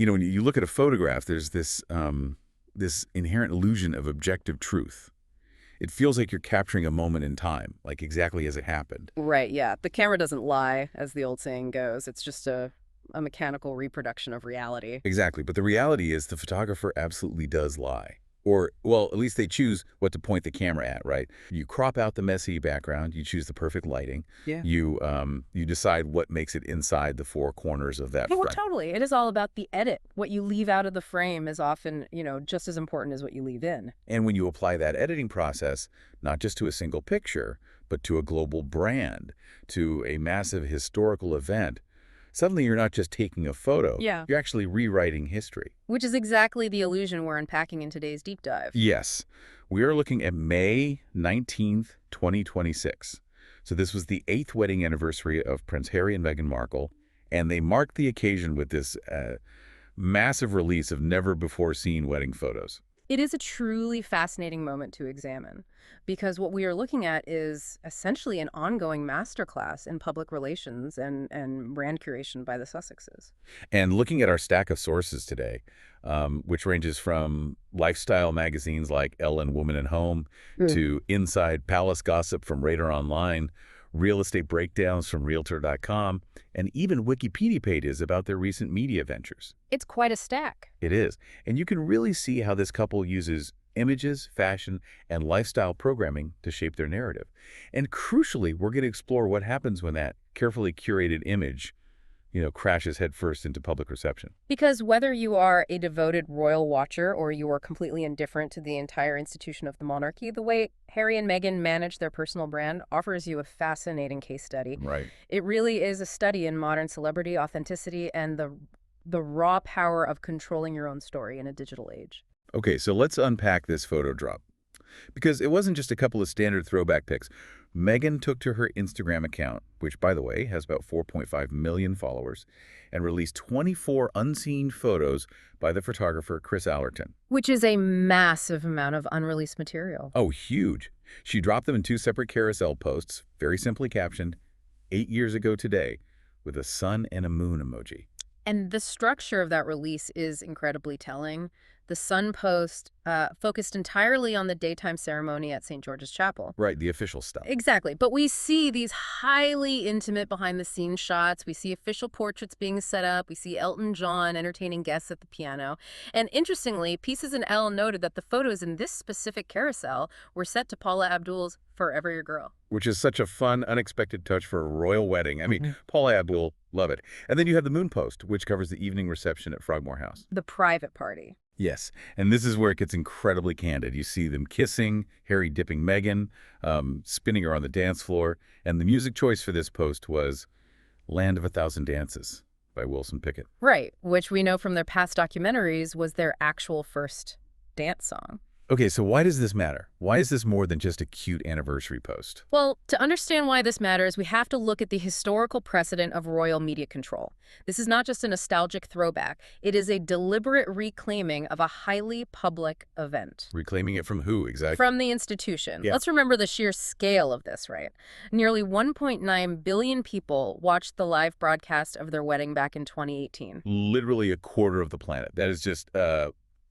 When you look at a photograph, there's this inherent illusion of objective truth. It feels like you're capturing a moment in time, like exactly as it happened. Right, yeah. The camera doesn't lie, as the old saying goes. It's just a mechanical reproduction of reality. Exactly, but the reality is the photographer absolutely does lie. Or, well, at least they choose what to point the camera at, right? You crop out the messy background, you choose the perfect lighting, Yeah. you decide what makes it inside the four corners of that Well, front. totally. It is all about the edit. What you leave out of the frame is often, just as important as what you leave in. And when you apply that editing process, not just to a single picture, but to a global brand, to a massive historical event, suddenly you're not just taking a photo, Yeah. you're actually rewriting history. Which is exactly the illusion we're unpacking in today's deep dive. Yes, we are looking at May 19th, 2026. So this was the 8th wedding anniversary of Prince Harry and Meghan Markle, and they marked the occasion with this massive release of never-before-seen wedding photos. It is a truly fascinating moment to examine because what we are looking at is essentially an ongoing masterclass in public relations and brand curation by the Sussexes. And looking at our stack of sources today, which ranges from lifestyle magazines like Elle and Woman and Home to inside palace gossip from Radar Online, real estate breakdowns from Realtor.com, and even Wikipedia pages about their recent media ventures. It's quite a stack. It is. And you can really see how this couple uses images, fashion, and lifestyle programming to shape their narrative. And crucially, we're going to explore what happens when that carefully curated image crashes headfirst into public reception. Because whether you are a devoted royal watcher or you are completely indifferent to the entire institution of the monarchy, the way Harry and Meghan manage their personal brand offers you a fascinating case study. Right. It really is a study in modern celebrity authenticity and the raw power of controlling your own story in a digital age. Okay, so let's unpack this photo drop. Because it wasn't just a couple of standard throwback pics. Meghan took to her Instagram account, which, by the way, has about 4.5 million followers, and released 24 unseen photos by the photographer Chris Allerton. Which is a massive amount of unreleased material. Oh, huge. She dropped them in 2 separate carousel posts, very simply captioned, 8 years ago today, with a sun and a moon emoji. And the structure of that release is incredibly telling. The Sun post focused entirely on the daytime ceremony at St. George's Chapel. Right, the official stuff. Exactly. But we see these highly intimate behind-the-scenes shots. We see official portraits being set up. We see Elton John entertaining guests at the piano. And interestingly, Pieces in Elle noted that the photos in this specific carousel were set to Paula Abdul's Forever Your Girl. Which is such a fun, unexpected touch for a royal wedding. I mean, Paula Abdul, love it. And then you have the Moon Post, which covers the evening reception at Frogmore House. The private party. Yes, and this is where it gets incredibly candid. You see them kissing, Harry dipping Meghan, spinning her on the dance floor, and the music choice for this post was Land of a Thousand Dances by Wilson Pickett. Right, which we know from their past documentaries was their actual first dance song. Okay, so why does this matter? Why is this more than just a cute anniversary post? Well, to understand why this matters, we have to look at the historical precedent of royal media control. This is not just a nostalgic throwback. It is a deliberate reclaiming of a highly public event. Reclaiming it from who, exactly? From the institution. Yeah. Let's remember the sheer scale of this, right? Nearly 1.9 billion people watched the live broadcast of their wedding back in 2018. Literally a quarter of the planet. That is just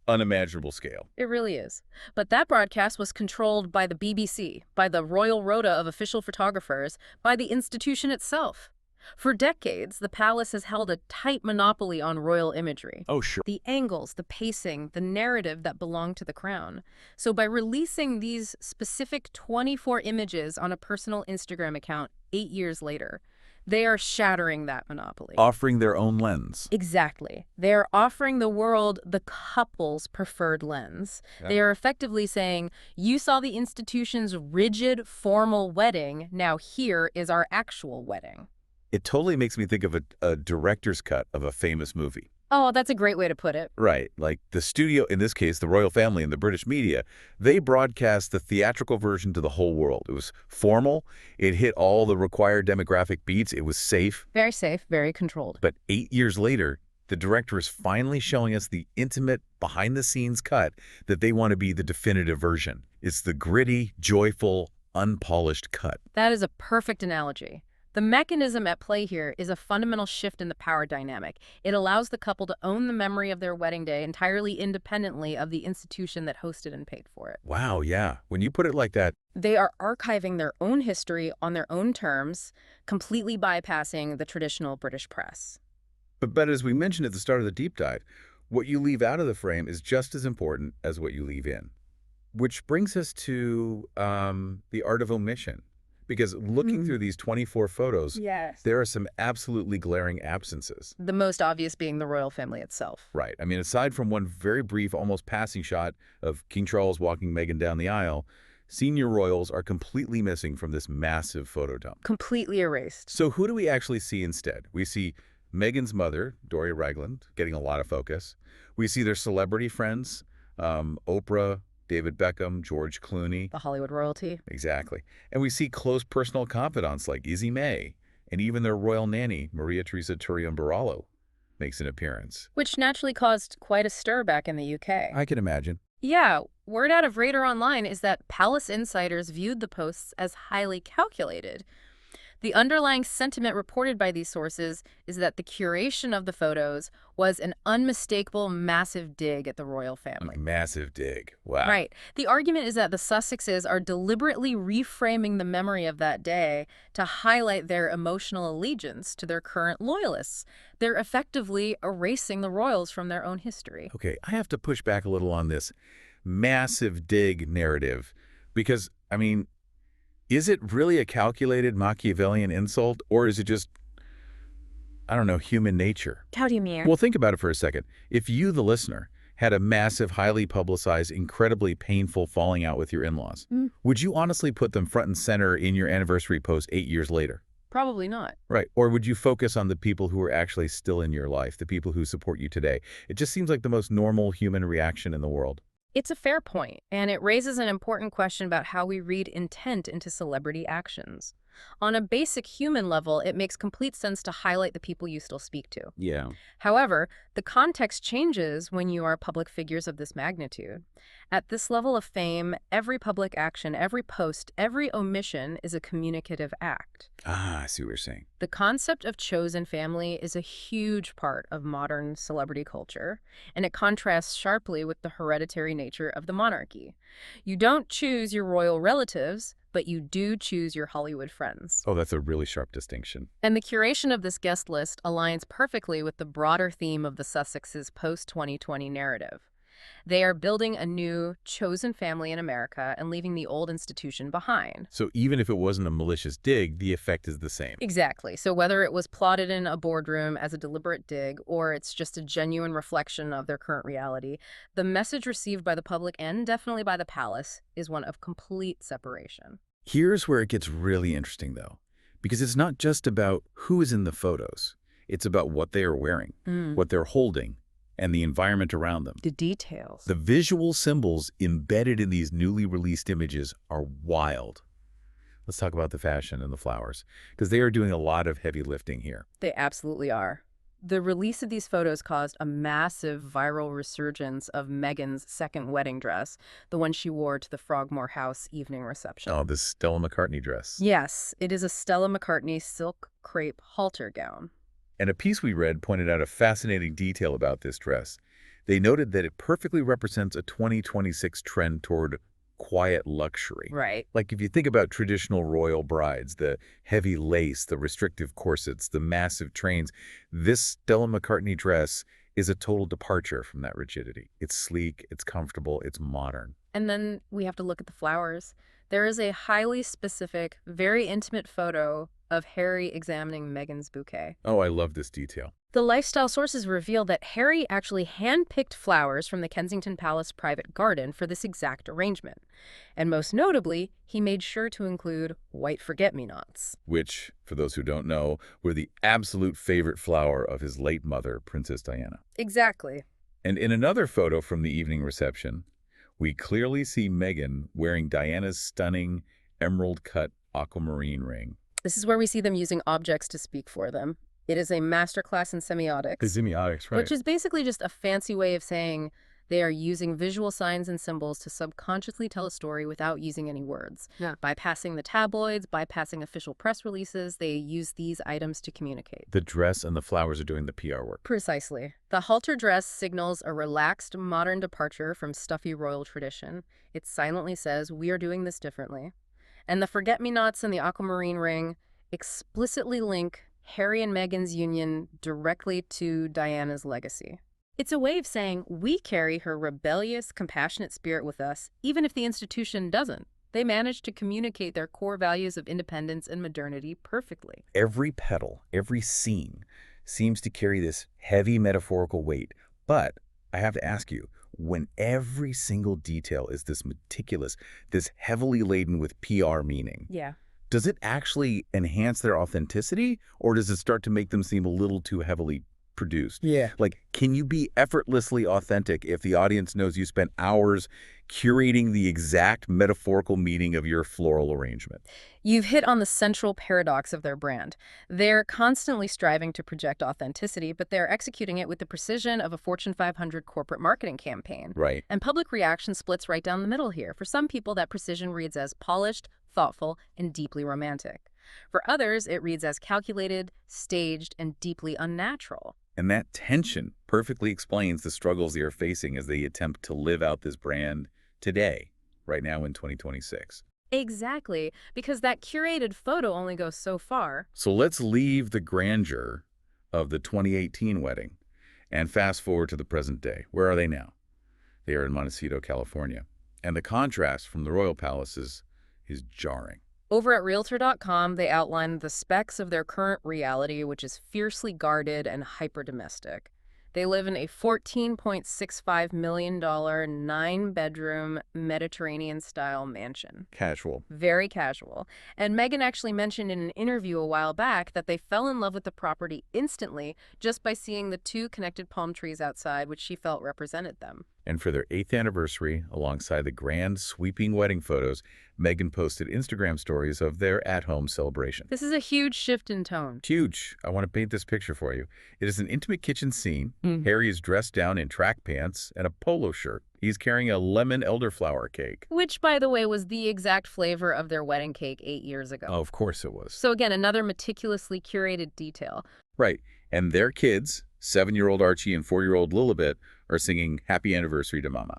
unimaginable scale. It really is. But that broadcast was controlled by the BBC, by the Royal Rota of official photographers, by the institution itself. For decades, the palace has held a tight monopoly on royal imagery. Oh, sure. The angles, the pacing, the narrative that belong to the crown. So by releasing these specific 24 images on a personal Instagram account 8 years later, they are shattering that monopoly. Offering their own lens. Exactly. They are offering the world the couple's preferred lens. Yeah. They are effectively saying, you saw the institution's rigid, formal wedding. Now here is our actual wedding. It totally makes me think of a director's cut of a famous movie. Oh, that's a great way to put it. Right. Like the studio, in this case, the royal family and the British media, they broadcast the theatrical version to the whole world. It was formal. It hit all the required demographic beats. It was safe. Very safe, very controlled. But 8 years later, the director is finally showing us the intimate, behind-the-scenes cut that they want to be the definitive version. It's the gritty, joyful, unpolished cut. That is a perfect analogy. The mechanism at play here is a fundamental shift in the power dynamic. It allows the couple to own the memory of their wedding day entirely independently of the institution that hosted and paid for it. Wow, yeah. When you put it like that, They are archiving their own history on their own terms, completely bypassing the traditional British press. but as we mentioned at the start of the deep dive, what you leave out of the frame is just as important as what you leave in. Which brings us to the art of omission. Because looking through these 24 photos, Yes. there are some absolutely glaring absences. The most obvious being the royal family itself. Right. I mean, aside from one very brief, almost passing shot of King Charles walking Meghan down the aisle, senior royals are completely missing from this massive photo dump. Completely erased. So who do we actually see instead? We see Meghan's mother, Doria Ragland, getting a lot of focus. We see their celebrity friends, Oprah, David Beckham, George Clooney. The Hollywood royalty. Exactly. And we see close personal confidants like Izzy May, and even their royal nanny, Maria Teresa Turrion-Barallo, makes an appearance. Which naturally caused quite a stir back in the UK. I can imagine. Yeah, word out of Radar Online is that palace insiders viewed the posts as highly calculated. The underlying sentiment reported by these sources is that the curation of the photos was an unmistakable massive dig at the royal family. Massive dig. Wow. Right. The argument is that the Sussexes are deliberately reframing the memory of that day to highlight their emotional allegiance to their current loyalists. They're effectively erasing the royals from their own history. Okay, I have to push back a little on this massive dig narrative because, I mean, is it really a calculated Machiavellian insult, or is it just, I don't know, human nature? How do you mean? Well, think about it for a second. If you, the listener, had a massive, highly publicized, incredibly painful falling out with your in-laws, would you honestly put them front and center in your anniversary post 8 years later? Probably not. Right. Or would you focus on the people who are actually still in your life, the people who support you today? It just seems like the most normal human reaction in the world. It's a fair point, and it raises an important question about how we read intent into celebrity actions. On a basic human level, it makes complete sense to highlight the people you still speak to. Yeah. However, the context changes when you are public figures of this magnitude. At this level of fame, every public action, every post, every omission is a communicative act. Ah, I see what you're saying. The concept of chosen family is a huge part of modern celebrity culture, and it contrasts sharply with the hereditary nature of the monarchy. You don't choose your royal relatives, but you do choose your Hollywood friends. Oh, that's a really sharp distinction. And the curation of this guest list aligns perfectly with the broader theme of the Sussexes' post-2020 narrative. They are building a new, chosen family in America and leaving the old institution behind. So even if it wasn't a malicious dig, the effect is the same. Exactly. So whether it was plotted in a boardroom as a deliberate dig or it's just a genuine reflection of their current reality, the message received by the public and definitely by the palace is one of complete separation. Here's where it gets really interesting, though, because it's not just about who is in the photos. It's about what they are wearing, what they're holding, and the environment around them. The details. The visual symbols embedded in these newly released images are wild. Let's talk about the fashion and the flowers, because they are doing a lot of heavy lifting here. They absolutely are. The release of these photos caused a massive viral resurgence of Meghan's second wedding dress, the one she wore to the Frogmore House evening reception. Oh, this Stella McCartney dress. Yes, it is a Stella McCartney silk crepe halter gown. And a piece we read pointed out a fascinating detail about this dress. They noted that it perfectly represents a 2026 trend toward quiet luxury. Right. Like if you think about traditional royal brides, the heavy lace, the restrictive corsets, the massive trains, this Stella McCartney dress is a total departure from that rigidity. It's sleek, it's comfortable, it's modern. And then we have to look at the flowers. There is a highly specific, very intimate photo of Harry examining Meghan's bouquet. Oh, I love this detail. The lifestyle sources reveal that Harry actually hand-picked flowers from the Kensington Palace private garden for this exact arrangement. And most notably, he made sure to include white forget-me-nots. Which, for those who don't know, were the absolute favorite flower of his late mother, Princess Diana. Exactly. And in another photo from the evening reception, we clearly see Meghan wearing Diana's stunning emerald-cut aquamarine ring. This is where we see them using objects to speak for them. It is a masterclass in semiotics. Semiotics, right. Which is basically just a fancy way of saying They are using visual signs and symbols to subconsciously tell a story without using any words. Yeah. Bypassing the tabloids, bypassing official press releases, they use these items to communicate. The dress and the flowers are doing the PR work. Precisely. The halter dress signals a relaxed, modern departure from stuffy royal tradition. It silently says, we are doing this differently. And the forget-me-nots and the aquamarine ring explicitly link Harry and Meghan's union directly to Diana's legacy. It's a way of saying, we carry her rebellious, compassionate spirit with us, even if the institution doesn't. They managed to communicate their core values of independence and modernity perfectly. Every petal, every scene seems to carry this heavy metaphorical weight. But I have to ask you, when every single detail is this meticulous, this heavily laden with PR meaning, Yeah. does it actually enhance their authenticity, or does it start to make them seem a little too heavily produced? Yeah. Like, can you be effortlessly authentic if the audience knows you spent hours curating the exact metaphorical meaning of your floral arrangement? You've hit on the central paradox of their brand. They're constantly striving to project authenticity, but they're executing it with the precision of a Fortune 500 corporate marketing campaign. Right. And public reaction splits right down the middle here. For some people, that precision reads as polished, thoughtful, and deeply romantic. For others, it reads as calculated, staged, and deeply unnatural. And that tension perfectly explains the struggles they are facing as they attempt to live out this brand today, right now in 2026. Exactly, because that curated photo only goes so far. So let's leave the grandeur of the 2018 wedding and fast forward to the present day. Where are they now? They are in Montecito, California. And the contrast from the royal palaces is jarring. Over at Realtor.com, they outline the specs of their current reality, which is fiercely guarded and hyper-domestic. They live in a $14.65 million, 9-bedroom, Mediterranean-style mansion. Casual. Very casual. And Meghan actually mentioned in an interview a while back that they fell in love with the property instantly just by seeing the 2 connected palm trees outside, which she felt represented them. And for their 8th anniversary, alongside the grand, sweeping wedding photos, Meghan posted Instagram stories of their at-home celebration. This is a huge shift in tone. Huge. I want to paint this picture for you. It is an intimate kitchen scene. Harry is dressed down in track pants and a polo shirt. He's carrying a lemon elderflower cake. Which, by the way, was the exact flavor of their wedding cake 8 years ago. Oh, of course it was. So again, another meticulously curated detail. Right. And their kids, 7-year-old Archie and 4-year-old Lilibet, are singing Happy Anniversary to Mama.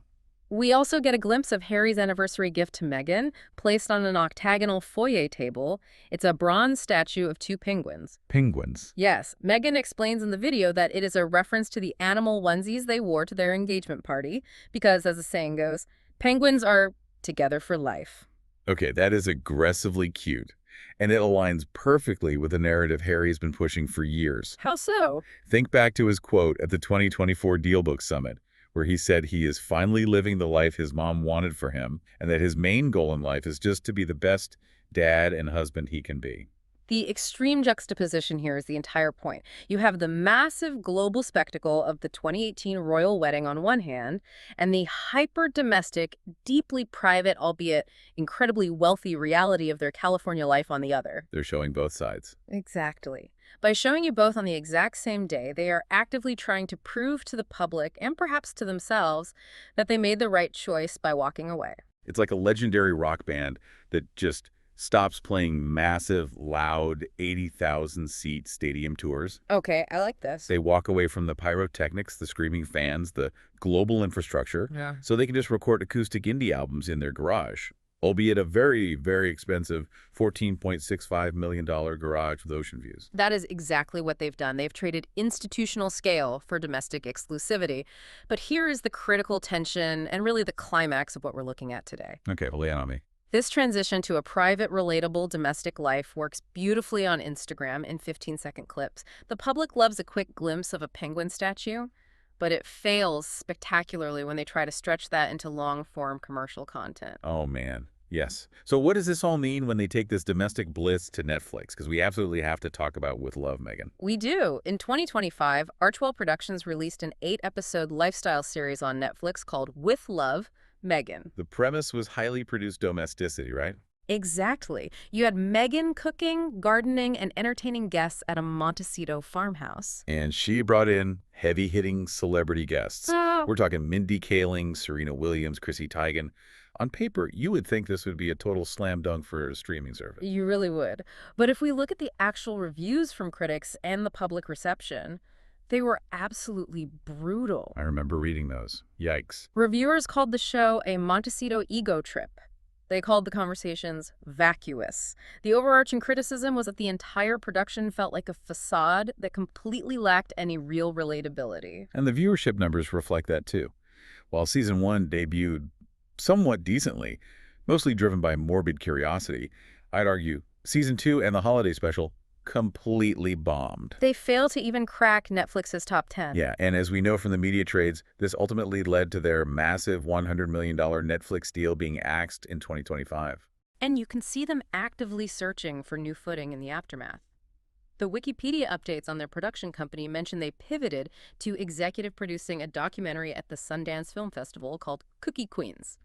We also get a glimpse of Harry's anniversary gift to Meghan, placed on an octagonal foyer table. It's a bronze statue of 2 penguins. Penguins. Yes, Meghan explains in the video that it is a reference to the animal onesies they wore to their engagement party, because, as the saying goes, penguins are together for life. Okay, that is aggressively cute. And it aligns perfectly with the narrative Harry's been pushing for years. How so? Think back to his quote at the 2024 Dealbook Summit, where he said he is finally living the life his mom wanted for him, and that his main goal in life is just to be the best dad and husband he can be. The extreme juxtaposition here is the entire point. You have the massive global spectacle of the 2018 royal wedding on one hand, and the hyper-domestic, deeply private, albeit incredibly wealthy reality of their California life on the other. They're showing both sides. Exactly. By showing you both on the exact same day, they are actively trying to prove to the public, and perhaps to themselves, that they made the right choice by walking away. It's like a legendary rock band that just stops playing massive, loud, 80,000-seat stadium tours. Okay, I like this. They walk away from the pyrotechnics, the screaming fans, the global infrastructure, so they can just record acoustic indie albums in their garage, albeit a very, very expensive $14.65 million garage with ocean views. That is exactly what they've done. They've traded institutional scale for domestic exclusivity. But here is the critical tension and really the climax of what we're looking at today. Okay, well, lay it on me. This transition to a private, relatable domestic life works beautifully on Instagram in 15-second clips. The public loves a quick glimpse of a penguin statue, but it fails spectacularly when they try to stretch that into long-form commercial content. Oh, man. Yes. So what does this all mean when they take this domestic bliss to Netflix? Because we absolutely have to talk about With Love, Meghan. We do. In 2025, Archwell Productions released an 8-episode lifestyle series on Netflix called With Love, Meghan. The premise was highly produced domesticity, right? Exactly. You had Meghan cooking, gardening, and entertaining guests at a Montecito farmhouse. And she brought in heavy-hitting celebrity guests. Oh. We're talking Mindy Kaling, Serena Williams, Chrissy Teigen. On paper, you would think this would be a total slam dunk for a streaming service. You really would. But if we look at the actual reviews from critics and the public reception, they were absolutely brutal. I remember reading those. Yikes. Reviewers called the show a Montecito ego trip. They called the conversations vacuous. The overarching criticism was that the entire production felt like a facade that completely lacked any real relatability. And the viewership numbers reflect that too. While season 1 debuted somewhat decently, mostly driven by morbid curiosity, I'd argue season 2 and the holiday special completely bombed. They failed to even crack Netflix's top 10. Yeah, and as we know from the media trades, this ultimately led to their massive $100 million Netflix deal being axed in 2025. And you can see them actively searching for new footing in the aftermath. The Wikipedia updates on their production company mention they pivoted to executive producing a documentary at the Sundance Film Festival called Cookie Queens.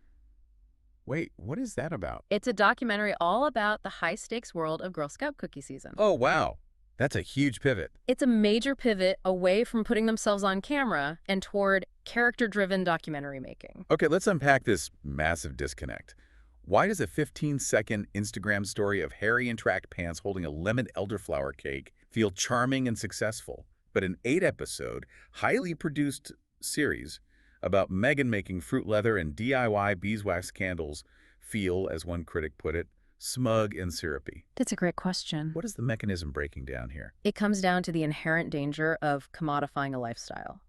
Wait, what is that about? It's a documentary all about the high-stakes world of Girl Scout cookie season. Oh, wow. That's a huge pivot. It's a major pivot away from putting themselves on camera and toward character-driven documentary making. Okay, let's unpack this massive disconnect. Why does a 15-second Instagram story of Harry in track pants holding a lemon elderflower cake feel charming and successful, but an 8-episode, highly produced series about Meghan making fruit leather and DIY beeswax candles feel, as one critic put it, smug and syrupy? That's a great question. What is the mechanism breaking down here? It comes down to the inherent danger of commodifying a lifestyle.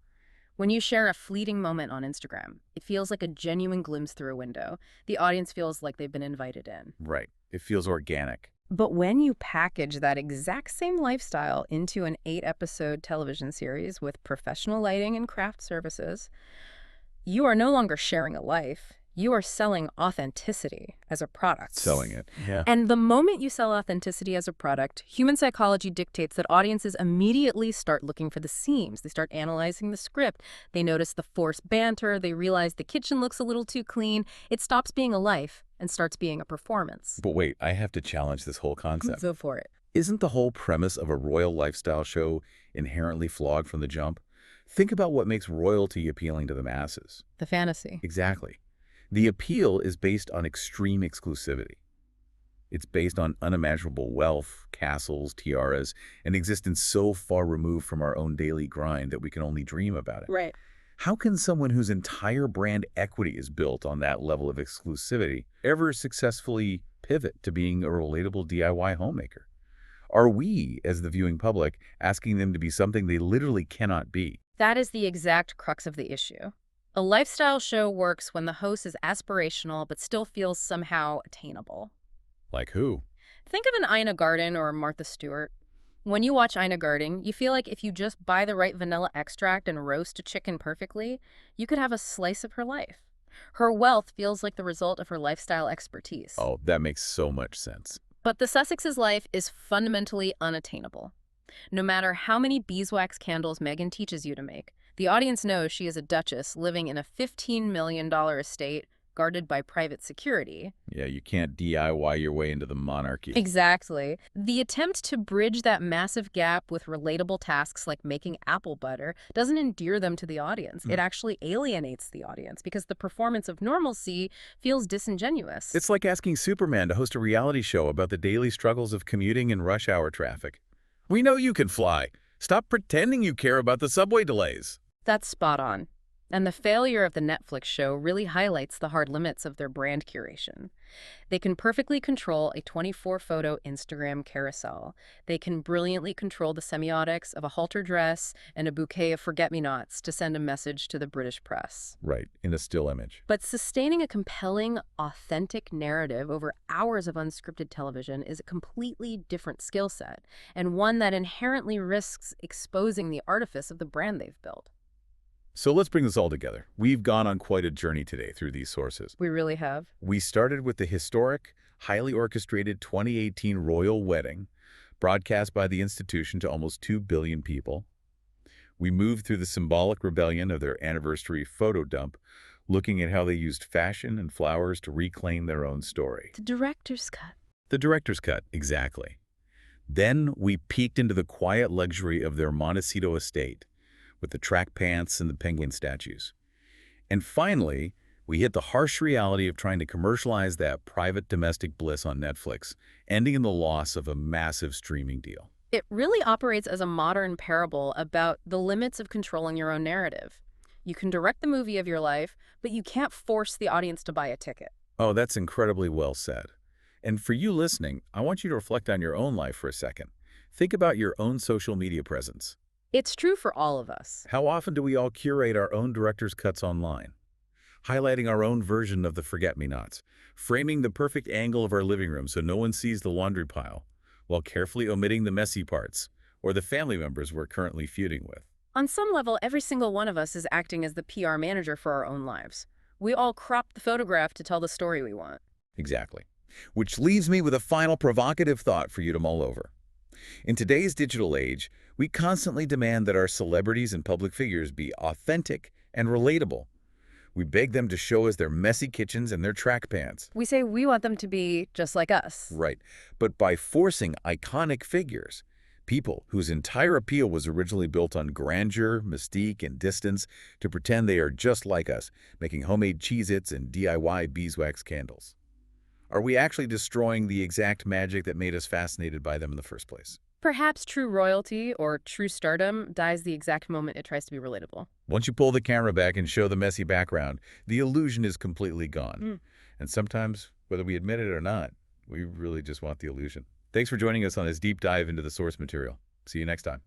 When you share a fleeting moment on Instagram, it feels like a genuine glimpse through a window. The audience feels like they've been invited in. Right. It feels organic. But when you package that exact same lifestyle into an 8-episode television series with professional lighting and craft services, you are no longer sharing a life. You are selling authenticity as a product. Selling it. Yeah. And the moment you sell authenticity as a product, human psychology dictates that audiences immediately start looking for the seams. They start analyzing the script. They notice the forced banter. They realize the kitchen looks a little too clean. It stops being a life and starts being a performance. But wait, I have to challenge this whole concept. Go for it. Isn't the whole premise of a royal lifestyle show inherently flawed from the jump? Think about what makes royalty appealing to the masses. The fantasy. Exactly. The appeal is based on extreme exclusivity. It's based on unimaginable wealth, castles, tiaras, and existence so far removed from our own daily grind that we can only dream about it. Right. How can someone whose entire brand equity is built on that level of exclusivity ever successfully pivot to being a relatable DIY homemaker? Are we, as the viewing public, asking them to be something they literally cannot be? That is the exact crux of the issue. A lifestyle show works when the host is aspirational but still feels somehow attainable. Like who? Think of an Ina Garten or Martha Stewart. When you watch Ina Garten, you feel like if you just buy the right vanilla extract and roast a chicken perfectly, you could have a slice of her life. Her wealth feels like the result of her lifestyle expertise. Oh, that makes so much sense. But the Sussex's life is fundamentally unattainable. No matter how many beeswax candles Meghan teaches you to make, the audience knows she is a duchess living in a $15 million estate guarded by private security. Yeah, you can't DIY your way into the monarchy. Exactly. The attempt to bridge that massive gap with relatable tasks like making apple butter doesn't endear them to the audience. It actually alienates the audience because the performance of normalcy feels disingenuous. It's like asking Superman to host a reality show about the daily struggles of commuting in rush hour traffic. We know you can fly. Stop pretending you care about the subway delays. That's spot on. And the failure of the Netflix show really highlights the hard limits of their brand curation. They can perfectly control a 24-photo Instagram carousel. They can brilliantly control the semiotics of a halter dress and a bouquet of forget-me-nots to send a message to the British press. Right, in a still image. But sustaining a compelling, authentic narrative over hours of unscripted television is a completely different skill set, and one that inherently risks exposing the artifice of the brand they've built. So let's bring this all together. We've gone on quite a journey today through these sources. We really have. We started with the historic, highly orchestrated 2018 royal wedding, broadcast by the institution to almost 2 billion people. We moved through the symbolic rebellion of their anniversary photo dump, looking at how they used fashion and flowers to reclaim their own story. The director's cut. The director's cut, exactly. Then we peeked into the quiet luxury of their Montecito estate, with the track pants and the penguin statues. And finally, we hit the harsh reality of trying to commercialize that private domestic bliss on Netflix, ending in the loss of a massive streaming deal. It really operates as a modern parable about the limits of controlling your own narrative. You can direct the movie of your life, but you can't force the audience to buy a ticket. Oh, that's incredibly well said. And for you listening, I want you to reflect on your own life for a second. Think about your own social media presence. It's true for all of us. How often do we all curate our own director's cuts online? Highlighting our own version of the forget-me-nots, framing the perfect angle of our living room so no one sees the laundry pile, while carefully omitting the messy parts or the family members we're currently feuding with. On some level, every single one of us is acting as the PR manager for our own lives. We all crop the photograph to tell the story we want. Exactly. Which leaves me with a final provocative thought for you to mull over. In today's digital age, we constantly demand that our celebrities and public figures be authentic and relatable. We beg them to show us their messy kitchens and their track pants. We say we want them to be just like us. Right. But by forcing iconic figures, people whose entire appeal was originally built on grandeur, mystique, and distance, to pretend they are just like us, making homemade Cheez-Its and DIY beeswax candles. Are we actually destroying the exact magic that made us fascinated by them in the first place? Perhaps true royalty or true stardom dies the exact moment it tries to be relatable. Once you pull the camera back and show the messy background, the illusion is completely gone. And sometimes, whether we admit it or not, we really just want the illusion. Thanks for joining us on this deep dive into the source material. See you next time.